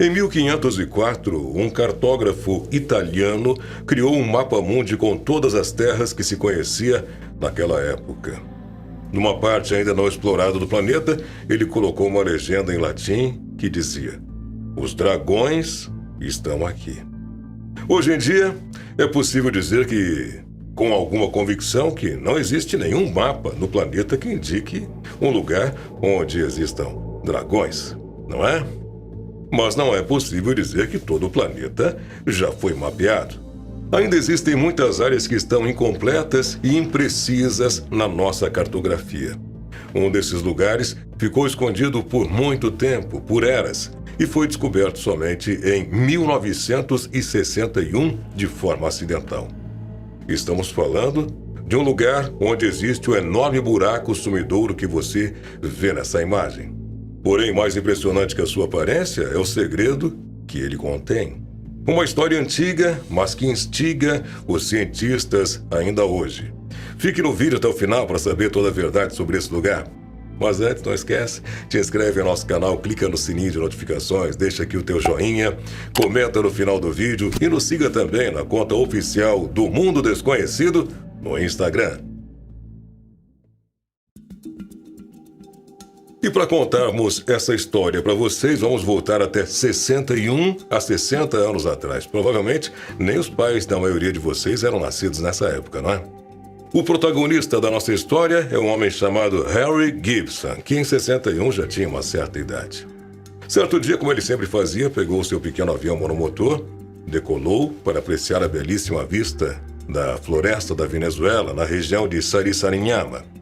Em 1504, um cartógrafo italiano criou um mapa-mundi com todas as terras que se conhecia naquela época. Numa parte ainda não explorada do planeta, ele colocou uma legenda em latim que dizia: "Os dragões estão aqui". Hoje em dia, é possível dizer que, com alguma convicção, que não existe nenhum mapa no planeta que indique um lugar onde existam dragões, não é? Mas não é possível dizer que todo o planeta já foi mapeado. Ainda existem muitas áreas que estão incompletas e imprecisas na nossa cartografia. Um desses lugares ficou escondido por muito tempo, por eras, e foi descoberto somente em 1961 de forma acidental. Estamos falando de um lugar onde existe o enorme buraco sumidouro que você vê nessa imagem. Porém, mais impressionante que a sua aparência é o segredo que ele contém. Uma história antiga, mas que instiga os cientistas ainda hoje. Fique no vídeo até o final para saber toda a verdade sobre esse lugar. Mas antes, não esquece, te inscreve no nosso canal, clica no sininho de notificações, deixa aqui o teu joinha, comenta no final do vídeo e nos siga também na conta oficial do Mundo Desconhecido no Instagram. E para contarmos essa história para vocês, vamos voltar até 61 a 60 anos atrás. Provavelmente, nem os pais da maioria de vocês eram nascidos nessa época, não é? O protagonista da nossa história é um homem chamado Harry Gibson, que em 61 já tinha uma certa idade. Certo dia, como ele sempre fazia, pegou seu pequeno avião monomotor, decolou para apreciar a belíssima vista da floresta da Venezuela, na região de Sarisarinhama.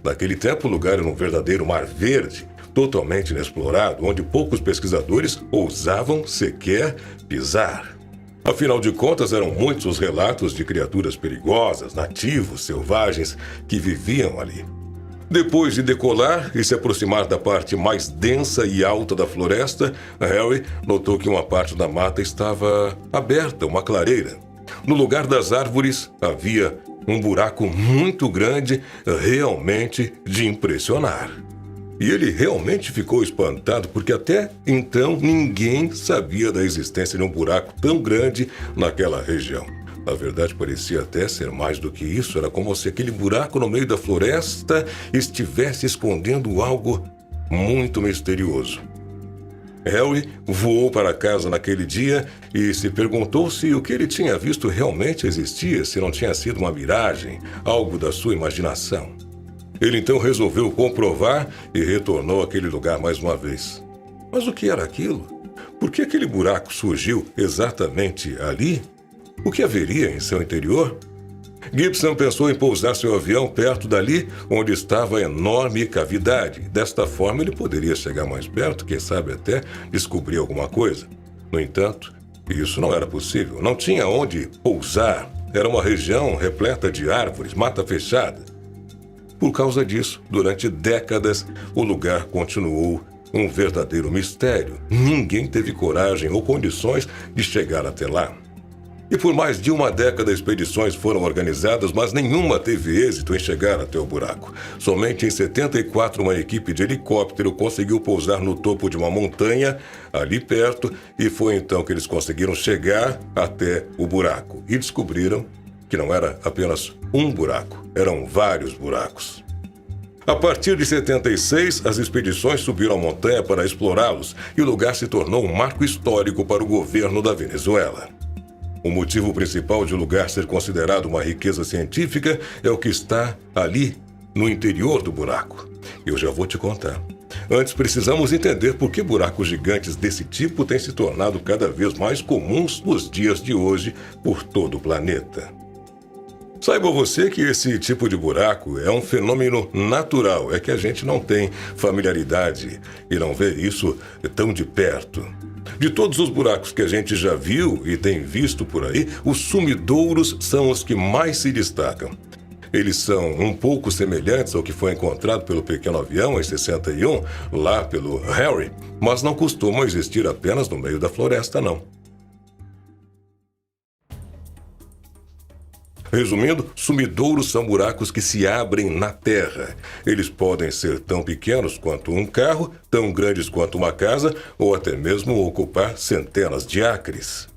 Naquele tempo, o lugar era um verdadeiro mar verde, totalmente inexplorado, onde poucos pesquisadores ousavam sequer pisar. Afinal de contas, eram muitos os relatos de criaturas perigosas, nativos, selvagens, que viviam ali. Depois de decolar e se aproximar da parte mais densa e alta da floresta, Harry notou que uma parte da mata estava aberta, uma clareira. No lugar das árvores havia um buraco muito grande, realmente de impressionar. E ele realmente ficou espantado, porque até então ninguém sabia da existência de um buraco tão grande naquela região. Na verdade, parecia até ser mais do que isso. Era como se aquele buraco no meio da floresta estivesse escondendo algo muito misterioso. Harry voou para casa naquele dia e se perguntou se o que ele tinha visto realmente existia, se não tinha sido uma miragem, algo da sua imaginação. Ele então resolveu comprovar e retornou àquele lugar mais uma vez. Mas o que era aquilo? Por que aquele buraco surgiu exatamente ali? O que haveria em seu interior? Gibson pensou em pousar seu avião perto dali, onde estava a enorme cavidade. Desta forma, ele poderia chegar mais perto, quem sabe até descobrir alguma coisa. No entanto, isso não era possível. Não tinha onde pousar. Era uma região repleta de árvores, mata fechada. Por causa disso, durante décadas, o lugar continuou um verdadeiro mistério. Ninguém teve coragem ou condições de chegar até lá. E por mais de uma década, expedições foram organizadas, mas nenhuma teve êxito em chegar até o buraco. Somente em 74, uma equipe de helicóptero conseguiu pousar no topo de uma montanha, ali perto, e foi então que eles conseguiram chegar até o buraco. E descobriram que não era apenas um buraco, eram vários buracos. A partir de 76, as expedições subiram a montanha para explorá-los, e o lugar se tornou um marco histórico para o governo da Venezuela. O motivo principal de o lugar ser considerado uma riqueza científica é o que está ali, no interior do buraco. Eu já vou te contar. Antes, precisamos entender por que buracos gigantes desse tipo têm se tornado cada vez mais comuns nos dias de hoje por todo o planeta. Saiba você que esse tipo de buraco é um fenômeno natural, é que a gente não tem familiaridade e não vê isso tão de perto. De todos os buracos que a gente já viu e tem visto por aí, os sumidouros são os que mais se destacam. Eles são um pouco semelhantes ao que foi encontrado pelo pequeno avião em 61, lá pelo Harry, mas não costumam existir apenas no meio da floresta, não. Resumindo, sumidouros são buracos que se abrem na terra. Eles podem ser tão pequenos quanto um carro, tão grandes quanto uma casa, ou até mesmo ocupar centenas de acres.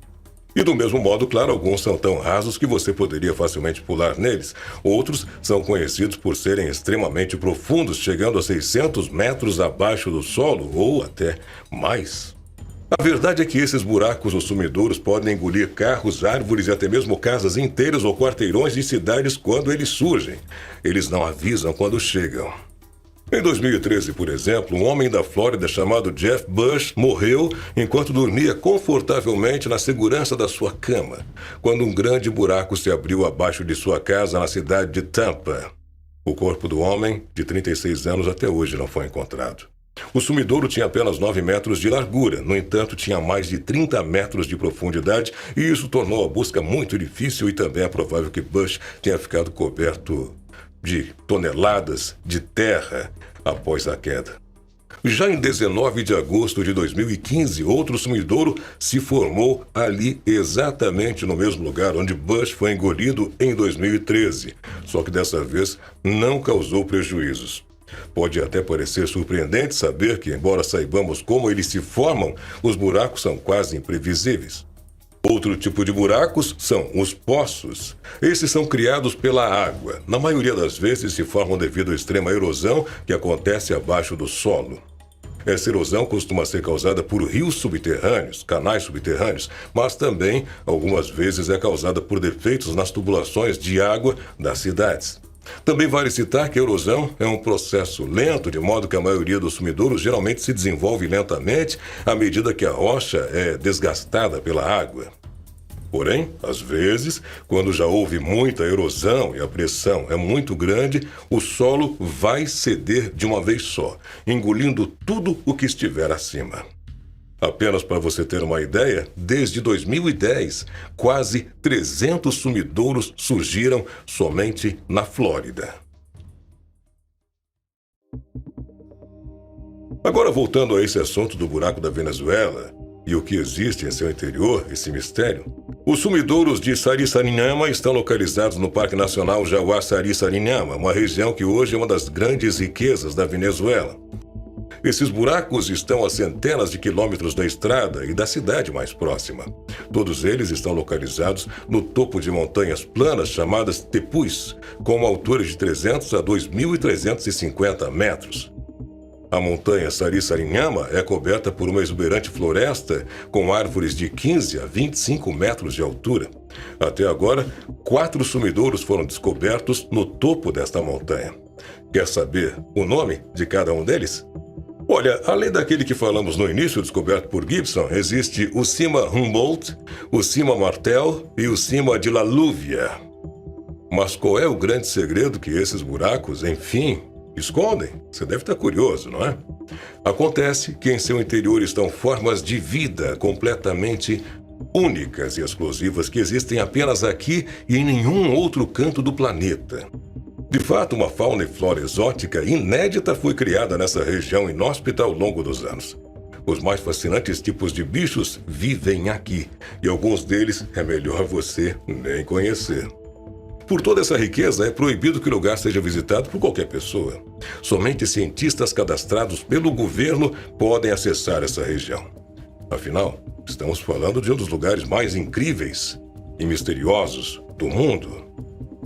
E do mesmo modo, claro, alguns são tão rasos que você poderia facilmente pular neles. Outros são conhecidos por serem extremamente profundos, chegando a 600 metros abaixo do solo, ou até mais. A verdade é que esses buracos ou sumidouros podem engolir carros, árvores e até mesmo casas inteiras ou quarteirões de cidades quando eles surgem. Eles não avisam quando chegam. Em 2013, por exemplo, um homem da Flórida chamado Jeff Bush morreu enquanto dormia confortavelmente na segurança da sua cama, quando um grande buraco se abriu abaixo de sua casa na cidade de Tampa. O corpo do homem, de 36 anos, até hoje não foi encontrado. O sumidouro tinha apenas 9 metros de largura, no entanto, tinha mais de 30 metros de profundidade e isso tornou a busca muito difícil e também é provável que Bush tenha ficado coberto de toneladas de terra após a queda. Já em 19 de agosto de 2015, outro sumidouro se formou ali exatamente no mesmo lugar onde Bush foi engolido em 2013, só que dessa vez não causou prejuízos. Pode até parecer surpreendente saber que, embora saibamos como eles se formam, os buracos são quase imprevisíveis. Outro tipo de buracos são os poços. Esses são criados pela água. Na maioria das vezes se formam devido à extrema erosão que acontece abaixo do solo. Essa erosão costuma ser causada por rios subterrâneos, canais subterrâneos, mas também, algumas vezes, é causada por defeitos nas tubulações de água das cidades. Também vale citar que a erosão é um processo lento, de modo que a maioria dos sumidouros geralmente se desenvolve lentamente à medida que a rocha é desgastada pela água. Porém, às vezes, quando já houve muita erosão e a pressão é muito grande, o solo vai ceder de uma vez só, engolindo tudo o que estiver acima. Apenas para você ter uma ideia, desde 2010, quase 300 sumidouros surgiram somente na Flórida. Agora, voltando a esse assunto do buraco da Venezuela e o que existe em seu interior, esse mistério, os sumidouros de Sarisariñama estão localizados no Parque Nacional Jaguar-Sarisariñama, uma região que hoje é uma das grandes riquezas da Venezuela. Esses buracos estão a centenas de quilômetros da estrada e da cidade mais próxima. Todos eles estão localizados no topo de montanhas planas chamadas tepus, com uma altura de 300 a 2.350 metros. A montanha Sarisariñama é coberta por uma exuberante floresta com árvores de 15 a 25 metros de altura. Até agora, 4 sumidouros foram descobertos no topo desta montanha. Quer saber o nome de cada um deles? Olha, além daquele que falamos no início, descoberto por Gibson, existe o Cima Humboldt, o Cima Martel e o Cima de la Lluvia. Mas qual é o grande segredo que esses buracos, enfim, escondem? Você deve estar curioso, não é? Acontece que em seu interior estão formas de vida completamente únicas e exclusivas que existem apenas aqui e em nenhum outro canto do planeta. De fato, uma fauna e flora exótica inédita foi criada nessa região inóspita ao longo dos anos. Os mais fascinantes tipos de bichos vivem aqui, e alguns deles é melhor você nem conhecer. Por toda essa riqueza, é proibido que o lugar seja visitado por qualquer pessoa. Somente cientistas cadastrados pelo governo podem acessar essa região. Afinal, estamos falando de um dos lugares mais incríveis e misteriosos do mundo.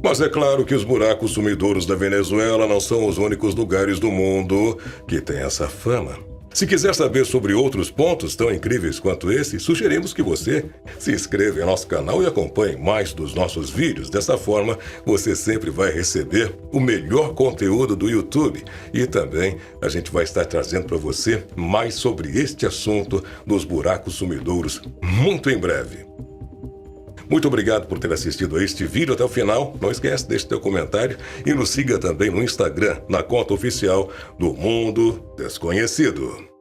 Mas é claro que os buracos sumidouros da Venezuela não são os únicos lugares do mundo que têm essa fama. Se quiser saber sobre outros pontos tão incríveis quanto esse, sugerimos que você se inscreva em nosso canal e acompanhe mais dos nossos vídeos. Dessa forma, você sempre vai receber o melhor conteúdo do YouTube. E também a gente vai estar trazendo para você mais sobre este assunto dos buracos sumidouros muito em breve. Muito obrigado por ter assistido a este vídeo até o final. Não esquece, deixe seu comentário e nos siga também no Instagram, na conta oficial do Mundo Desconhecido.